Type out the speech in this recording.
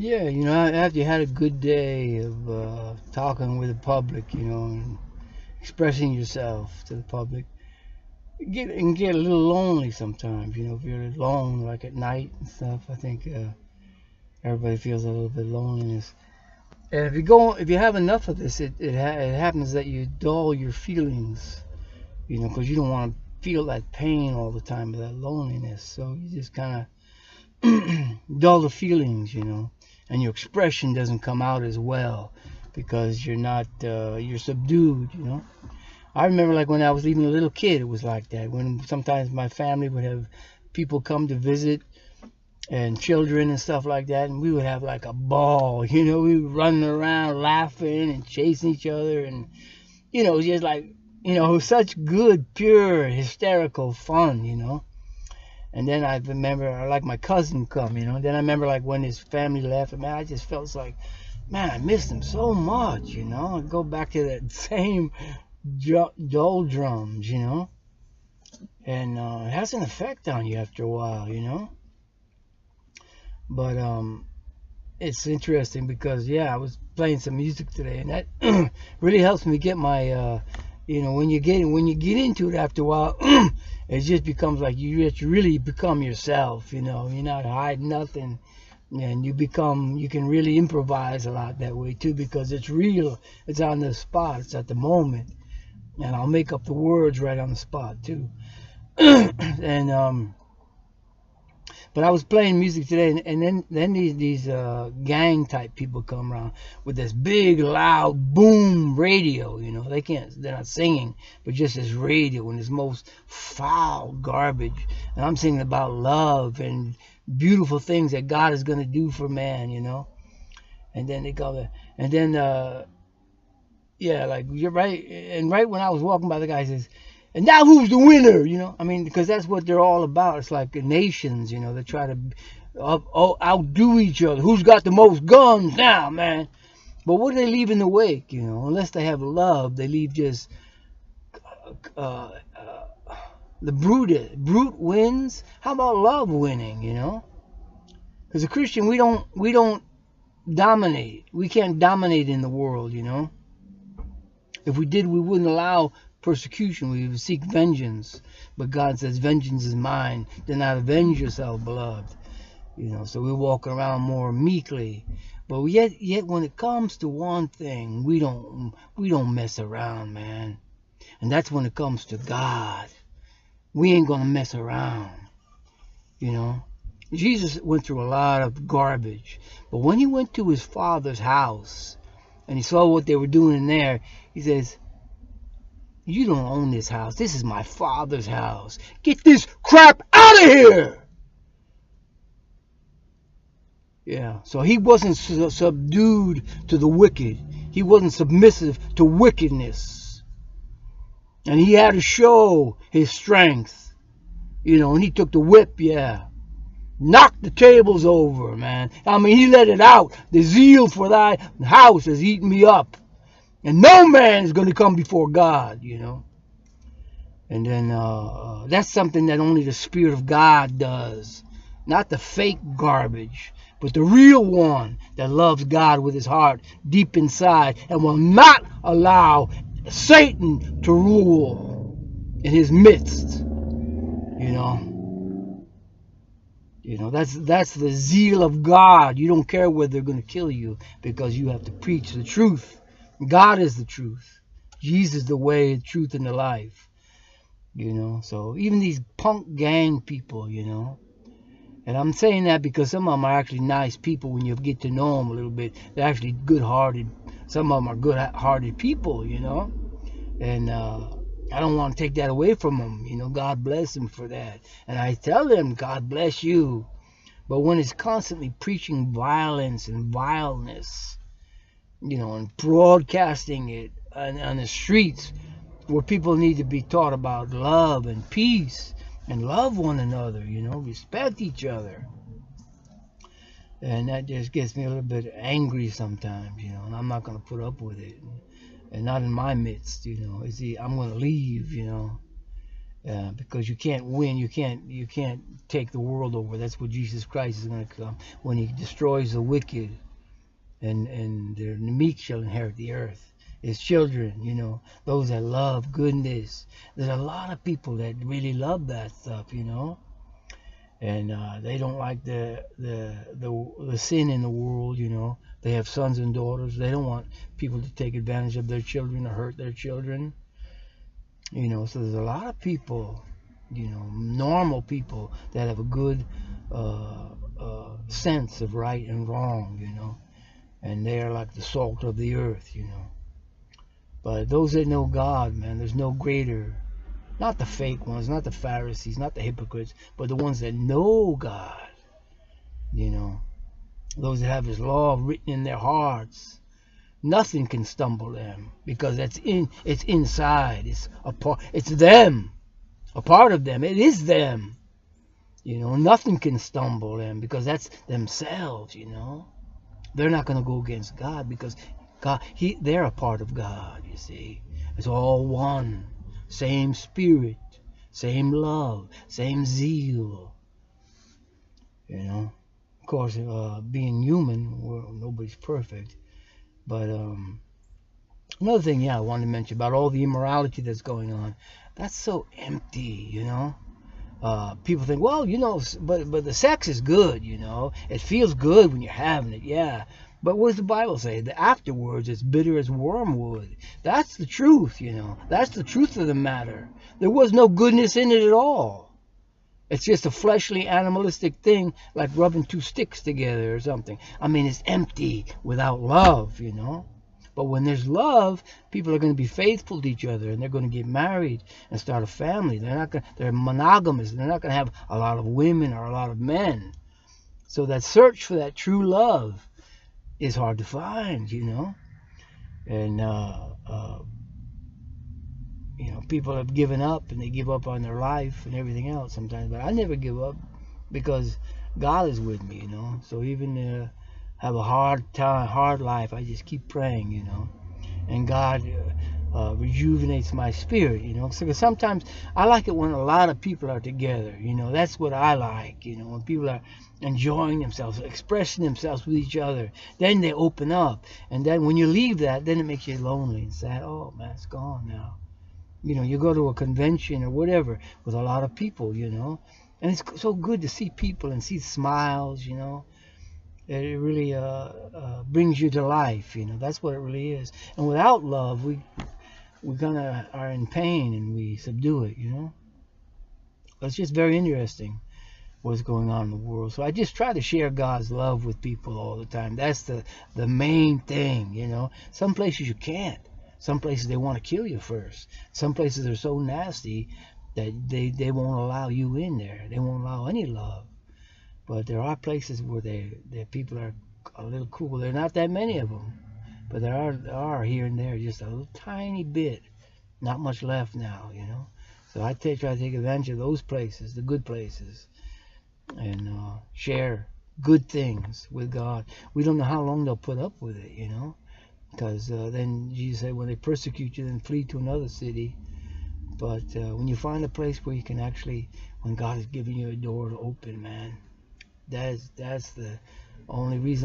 Yeah, you know, after you had a good day of talking with the public, you know, and expressing yourself to the public, get a little lonely sometimes. You know, if you're alone, like at night and stuff. I think everybody feels a little bit loneliness. And if you have enough of this, it happens that you dull your feelings. You know, because you don't want to feel that pain all the time, that loneliness. So you just kind of dull the feelings. You know, and your expression doesn't come out as well because you're subdued. You know. I remember like when I was even a little kid, it was like that. When sometimes my family would have people come to visit and children and stuff like that, and we would have like a ball. You know, we were running around laughing and chasing each other, and just like such good, pure, hysterical fun. And then I remember like my cousin come. Then I remember like when his family left, man, I just felt like, man, I missed him so much. I go back to that same doldrums, and it has an effect on you after a while. But it's interesting because I was playing some music today, and that really helps me get my when you get into it after a while, it just becomes like you really become yourself. You're not hiding nothing, and you can really improvise a lot that way too because it's real. It's on the spot. It's at the moment. And I'll make up the words right on the spot too. and But I was playing music today, and then these gang type people come around with this big loud boom radio. They're not singing, but just this radio and this most foul garbage. And I'm singing about love and beautiful things that God is going to do for man. And then they go, and then like you're right. And right when I was walking by, the guy says, and now who's the winner? I mean, because that's what they're all about. It's like nations, they try to outdo each other. Who's got the most guns now, man? But what do they leave in the wake? Unless they have love, they leave just the brute wins. How about love winning? Because a Christian, we don't dominate. We can't dominate in the world. If we did, we wouldn't allow persecution. We would seek vengeance. But God says, vengeance is mine. Do not avenge yourself, beloved. So we walk around more meekly. But yet when it comes to one thing, we don't mess around, man. And that's when it comes to God. We ain't gonna mess around. Jesus went through a lot of garbage. But when he went to his father's house and he saw what they were doing in there, he says, you don't own this house. This is my father's house. Get this crap out of here. Yeah, so he wasn't subdued to the wicked. He wasn't submissive to wickedness. And he had to show his strength. And he took the whip, knocked the tables over, man. I mean, he let it out. The zeal for thy house has eaten me up. And no man is going to come before God, And then that's something that only the Spirit of God does. Not the fake garbage, but the real one that loves God with his heart deep inside and will not allow Satan to rule in his midst. That's the zeal of God. You don't care whether they're going to kill you because you have to preach the truth. God is the truth. Jesus is the way, the truth, and the life. So even these punk gang people, and I'm saying that because some of them are actually nice people when you get to know them a little bit. They're actually good-hearted. Some of them are good-hearted people, and I don't want to take that away from them. God bless them for that. And I tell them, God bless you. But when it's constantly preaching violence and vileness, and broadcasting it on the streets where people need to be taught about love and peace and love one another, respect each other. And that just gets me a little bit angry sometimes, and I'm not going to put up with it. And not in my midst, I'm going to leave, because you can't win. You can't take the world over. That's what Jesus Christ is going to come when He destroys the wicked, and the meek shall inherit the earth. His children, you know, those that love goodness. There's a lot of people that really love that stuff, you know, and they don't like the sin in the world, you know. They have sons and daughters. They don't want people to take advantage of their children or hurt their children, you know. So there's a lot of people, you know, normal people that have a good sense of right and wrong, you know, and they are like the salt of the earth, you know. But those that know God, man, there's no greater. Not the fake ones, not the Pharisees, not the hypocrites, but the ones that know God, you know. Those that have His law written in their hearts. Nothing can stumble them, because it's inside. It's a part. It's them, a part of them. It is them, you know. Nothing can stumble them, because that's themselves, you know. They're not going to go against God, because God, they're a part of God, you see. It's all one. Same spirit, same love, same zeal. You know. Of course, being human, nobody's perfect. But another thing, yeah, I wanted to mention about all the immorality that's going on. That's so empty, you know. People think, well, you know, but the sex is good, you know. It feels good when you're having it, yeah. But what does the Bible say? That afterwards it's bitter as wormwood. That's the truth, you know. That's the truth of the matter. There was no goodness in it at all. It's just a fleshly, animalistic thing, like rubbing two sticks together or something. I mean, it's empty without love, you know. But when there's love, people are going to be faithful to each other, and they're going to get married and start a family. They're monogamous. They're not going to have a lot of women or a lot of men. So that search for that true love is hard to find, you know. And you know, people have given up, and they give up on their life and everything else sometimes. But I never give up, because God is with me, you know. So even have a hard life, I just keep praying, you know. And God rejuvenates my spirit, you know. So sometimes I like it when a lot of people are together, you know. That's what I like, you know, when people are enjoying themselves, expressing themselves with each other. Then they open up, and then when you leave that, then it makes you lonely and sad. Oh man, it's gone now. You know, you go to a convention or whatever with a lot of people, you know, and it's so good to see people and see smiles, you know. It really brings you to life, you know. That's what it really is. And without love, we kind of are in pain, and we subdue it, you know. It's just very interesting what's going on in the world. So I just try to share God's love with people all the time. That's the main thing, you know. Some places you can't. Some places they want to kill you first. Some places are so nasty that they won't allow you in there. They won't allow any love. But there are places where the people are a little cool. There are not that many of them, but there are here and there, just a little tiny bit. Not much left now, you know. So I try to take advantage of those places, the good places, and share good things with God. We don't know how long they'll put up with it, you know. Because then Jesus said, when they persecute you, then flee to another city. But when you find a place where you can actually, when God is giving you a door to open, man, that's the only reason.